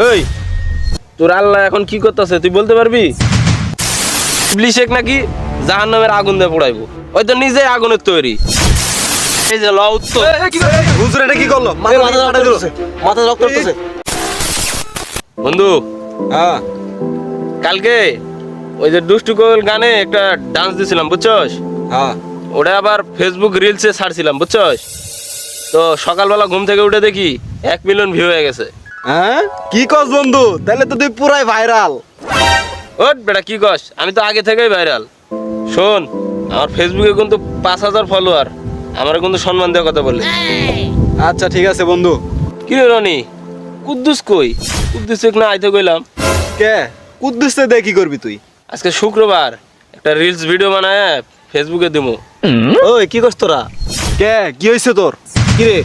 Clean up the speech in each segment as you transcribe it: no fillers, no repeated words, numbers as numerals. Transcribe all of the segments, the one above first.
ওই তোর আল্লাহ এখন কি করতেছে তুই বলতে পারবি? ইবলিশ নাকি জাহান্নামের আগুন দিয়ে পোড়াইবো, ওই তো নিজে আগুনের তৈরি। এই যে ল উত্তর। হুজুর এটা কি করলো? মাথা রক্ত উঠতেছে। বন্ধু হ্যাঁ কালকে ওই যে দুষ্টু কোয়েল গানে একটা ডান্স দিছিলাম বুঝছস? হ্যাঁ ওটা আবার ফেসবুক রিলসে ছাড়ছিলাম বুঝছস? তো সকালবেলা ঘুম থেকে উঠে দেখি 1 মিলিয়ন ভিউ হয়ে গেছে। হ্যাঁ কি কস বন্ধু, তাহলে তো তুই পুরাই ভাইরাল। ওট বেটা কি কস, আমি তো আগে থেকেই ভাইরাল। শোন, আমার ফেসবুকে কিন্তু 5,000 ফলোয়ার, আমার কিন্তু সম্মান দেওয়ার কথা বলে। আচ্ছা ঠিক আছে বন্ধু। কি রে রনি, কুদ্দুস কই? কুদ্দুস না আইতে কইলাম। কে কুদ্দুসে দে কি করবি তুই? আজকে শুক্রবার, একটা রিলস ভিডিও বানায় ফেসবুকে দিমু। ওই কি করছ তোরা? কে কি হয়েছে তোর? কি রে,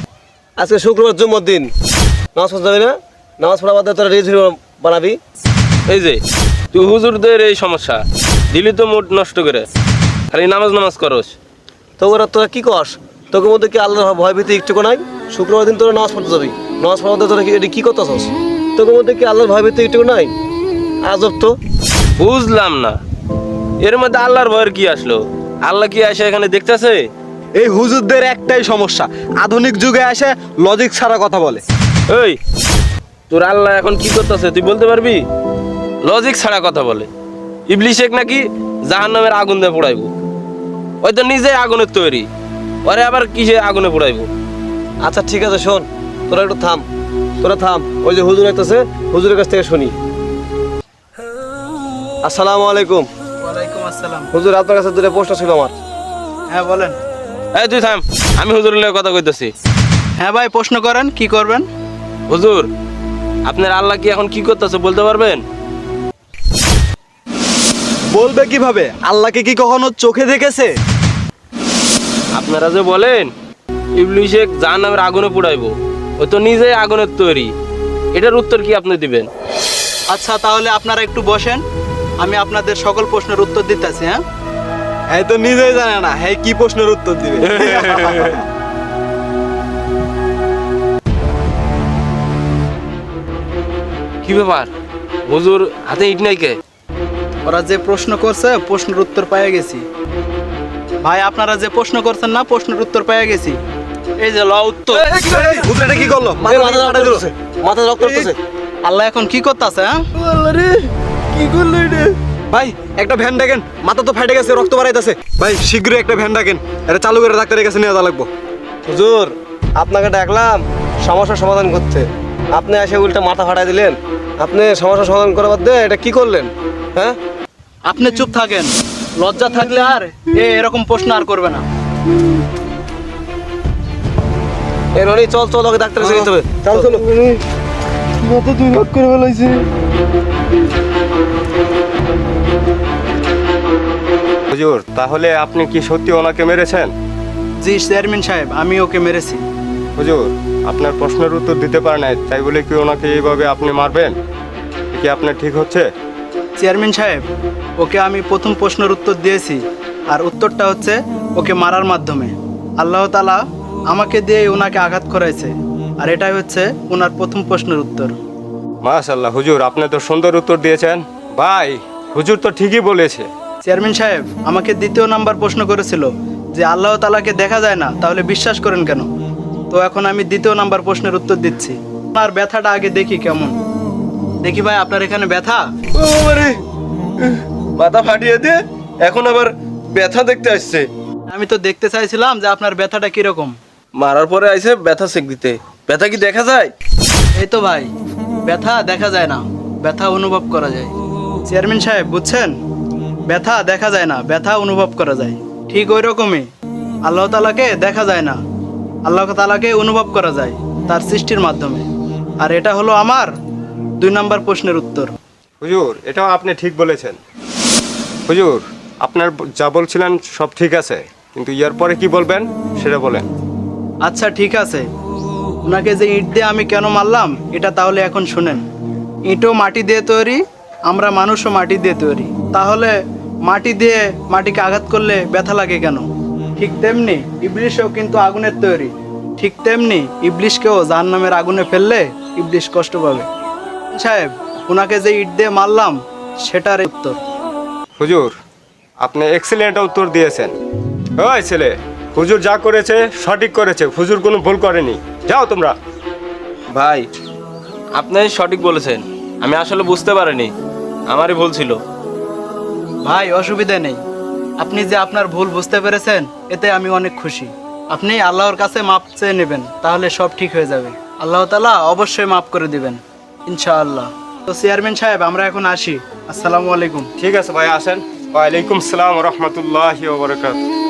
আজকে শুক্রবার জুম্মার দিন, নামাজ পড়তে যাবি না? নামাজ পড়া বাদে তোরা রিলস ভিডিও বানাবি? এই যে তুই হুজুরদের এই সমস্যা দিলি তো মুড নষ্ট করে, খালি নামাজ করস। তোরা কি কস? তোকে মধ্যে কি আল্লাহর ভয় ভীতি একটুকু নাই? শুক্রবার দিন তোরা নামাজ পড়তে যাবি, নামাজ পড়া বাদে তোরা কি করতেছস? তোকে মধ্যে কি আল্লাহর ভয় ভীতি একটুকু নাই? আজব তো। বুঝলাম না, এর মধ্যে আল্লাহর ভয়ের কি আসলো? আল্লাহ কি আসে এখানে দেখতেছে? এই হুজুরদের একটাই সমস্যা, আধুনিক যুগে এসে লজিক ছাড়া কথা বলে। ওই তোর আল্লাহ এখন কি করতেছে তুই বলতে পারবি? লজিক ছাড়া কথা বলে। ইবলিশ নাকি জাহান্নামের আগুন দিয়ে পোড়াইবো, ওই তো নিজে আগুনের তৈরি, ওরে আবার কিসে আগুনে পোড়াইবো? আচ্ছা ঠিক আছে, শোন, তোরা একটু থাম, থাম। ওই যে হুজুর আসতেছে, হুজুরের কাছ থেকে শুনি। আসসালামু আলাইকুম। ওয়ালাইকুম আসসালাম। হুজুর, আপনার কাছে দুটো প্রশ্ন ছিল আমার। হ্যাঁ বলেন। এই তুই থাম, আমি হুজুরের লগে কথা কইতেছি। হ্যাঁ ভাই, প্রশ্ন করেন, কি করবেন? হুজুর, আপনার আল্লাহ কি এখন কি করতেছে বলতে পারবেন? বলবে কিভাবে? আল্লাহকে কি কখনো চোখে দেখেছে? আপনারা যে বলেন ইবলিশ জাহান্নামের আগুনে পোড়াইবো, ওই তো নিজে আগুনের তৈরি, এটার উত্তর কি আপনি দিবেন? আচ্ছা তাহলে আপনারা একটু বসেন, আমি আপনাদের সকল প্রশ্নের উত্তর দিতেছি। হ্যাঁ, হ্যাঁ তো নিজেই জানে না, হ্যাঁ কি প্রশ্নের উত্তর দিবে। কি ব্যাপার হুজুর, হাতে ইট নাই কে? ওরা যে প্রশ্ন করছে প্রশ্নের উত্তর পেয়ে গেছি। ভাই আপনারা যে প্রশ্ন করছেন না, প্রশ্নের উত্তর পেয়ে গেছি। এই যে ল উত্তর। হুজুর এটা কি করলো? মাথা রক্ত উঠতেছে। আল্লাহ এখন কি করতেছে? হ্যাঁ, কি করলো এটা? ভাই একটা ভ্যান ডাকেন, মাথা তো ফাটে গেছে, রক্ত বাড়াইতেছে। ভাই শীঘ্রই একটা ভ্যান ডাকেন, এটা চালু করে ডাক্তারের কাছে নিয়ে যাওয়া লাগবো। হুজুর, আপনাকে ডাকলাম সমস্যার সমাধান করতে, আপনি এসে উল্টা মাথা ফাটাই দিলেন। আপনি সমস্যার সমাধান করার বাদে এটা কি করলেন? হ্যাঁ, আপনি চুপ থাকেন, লজ্জা থাকলে আর এরকম প্রশ্ন আর করবে না। এই রনি, চল ওকে ডাক্তারের কাছে নিতে হবে। চলো। মাথা দুই ভাগ করে ফেলাইছে। হুজুর, তাহলে আপনি কি সত্যি ওনাকে মেরেছেন? জি চেয়ারম্যান সাহেব, আমি ওকে মেরেছি। হুজুর, আপনার প্রশ্নের উত্তর দিতে পারে নাই, তাই বলে কি ওনাকে এইভাবে আপনি মারবেন? কি আপনার ঠিক হচ্ছে? চেয়ারম্যান সাহেব, ওকে আমি প্রথম প্রশ্নের উত্তর দিয়েছি, আর উত্তরটা হচ্ছে ওকে মারার মাধ্যমে। আল্লাহ তাআলা আমাকে দিয়ে ওনাকে আঘাত করাইছে, আর এটাই হচ্ছে ওনার প্রথম প্রশ্নের উত্তর। মাশাআল্লাহ হুজুর, আপনি তো সুন্দর উত্তর দিয়েছেন। ভাই হুজুর তো ঠিকই বলেছে। চেয়ারম্যান সাহেব আমাকে দ্বিতীয় নাম্বার প্রশ্ন করেছিল যে আল্লাহ তাআলাকে দেখা যায় না, তাহলে বিশ্বাস করেন কেন? তো এখন আমি দ্বিতীয় নাম্বার প্রশ্নের উত্তর দিচ্ছি। আপনার ব্যথাটা আগে দেখি কেমন। দেখি ভাই, আপনার এখানে ব্যথা? মাথা ফাটিয়ে দিয়ে এখন আবার ব্যথা দেখতে আসছে। আমি তো দেখতে চাইছিলাম যে আপনার ব্যথাটা কিরকম। মারার পরে আইছে ব্যথা চেক দিতে। ব্যথা কি দেখা যায়? এই তো ভাই, ব্যথা দেখা যায় না, ব্যথা অনুভব করা যায়। চেয়ারম্যান সাহেব বুঝছেন, ব্যথা দেখা যায় না, ব্যথা অনুভব করা যায়। ঠিক ওই রকমই আল্লাহ তাআলাকে দেখা যায় না, আল্লাহ তাআলাকে অনুভব করা যায় তার সৃষ্টির মাধ্যমে। আর এটা হলো আমার 2 নাম্বার প্রশ্নের উত্তর। হুজুর, এটাও আপনি ঠিক বলেছেন। হুজুর, আপনার যা বলছিলেন সব ঠিক আছে, কিন্তু এর পরে কি বলবেন সেটা বলেন। আচ্ছা ঠিক আছে, ওনাকে যে ইট দিয়ে আমি কেন মারলাম এটা তাহলে এখন শুনেন। ইটও মাটি দিয়ে তৈরি, আমরা মানুষও মাটি দিয়ে তৈরি, তাহলে মাটি দিয়ে মাটিকে আঘাত করলে ব্যথা লাগে কেন? ঠিক তেমনি ইবলিশও কিন্তু আগুনের তৈরি, ঠিক তেমনি ইবলিশকেও জাহান্নামের আগুনে ফেললে ইবলিশ কষ্ট পাবে। সাহেব ওনাকে যে ইট দিয়ে মারলাম সেটার উত্তর। হুজুর, আপনি এক্সিলেন্ট উত্তর দিয়েছেন। ওই ছেলে, হুজুর যা করেছে সঠিক করেছে, হুজুর কোনো ভুল করেনি। যাও তোমরা। ভাই আপনি সঠিক বলেছেন, আমি আসলে বুঝতে পারিনি, আমারই ভুল ছিল। ভাই অসুবিধা নেই, আপনি যে আপনার ভুল বুঝতে পেরেছেন এতে আমি অনেক খুশি। আপনি আল্লাহর কাছে মাপ চেয়ে নেবেন, তাহলে সব ঠিক হয়ে যাবে। আল্লাহ তাআলা অবশ্যই মাফ করে দিবেন ইনশাআল্লাহ। তো চেয়ারম্যান সাহেব আমরা এখন আসি। আসসালামু আলাইকুম। ঠিক আছে ভাই, আসেন। ওয়ালাইকুম আসসালাম রহমতুল্লাহি ওয়া বারাকাতুহু।